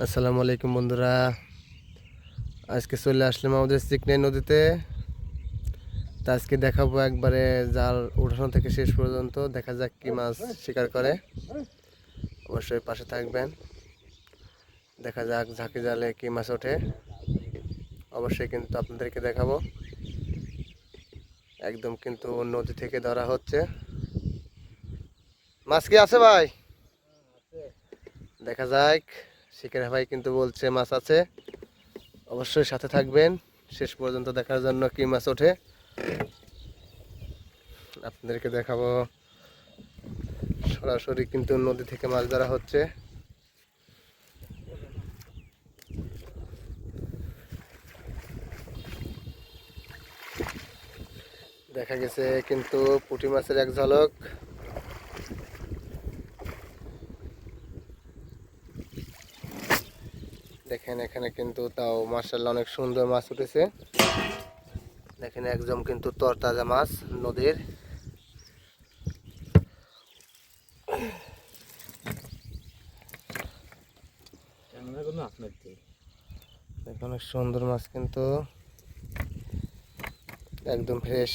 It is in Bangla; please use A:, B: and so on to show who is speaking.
A: আসসালামু আলাইকুম বন্ধুরা, আজকে চলে আসলাম আমাদের চিকনাই নদীতে। তা আজকে দেখাবো একবারে জাল উঠানো থেকে শেষ পর্যন্ত, দেখা যাক কি মাছ শিকার করে। অবশ্যই পাশে থাকবেন, দেখা যাক ঝাঁকি জালে কি মাছ ওঠে। অবশ্যই কিন্তু আপনাদেরকে দেখাবো, একদম কিন্তু নদী থেকে ধরা হচ্ছে। মাছ কি আছে ভাই? দেখা যাক, শিকার ভাই কিন্তু বলছে মাছ আছে। অবশ্যই সাথে থাকবেন শেষ পর্যন্ত দেখার জন্য কি মাছ ওঠে আপনাদেরকে দেখাবো। সরাসরি কিন্তু নদী থেকে মাছ ধরা হচ্ছে। দেখা গেছে কিন্তু পুঁটি মাছের এক ঝলক। দেখেন এখানে কিন্তু তাও মাশাআল্লাহ অনেক সুন্দর মাছ উঠেছে। দেখেন একদম কিন্তু তরতাজা মাছ নদীর। দেখেন অনেক সুন্দর মাছ কিন্তু, একদম ফ্রেশ।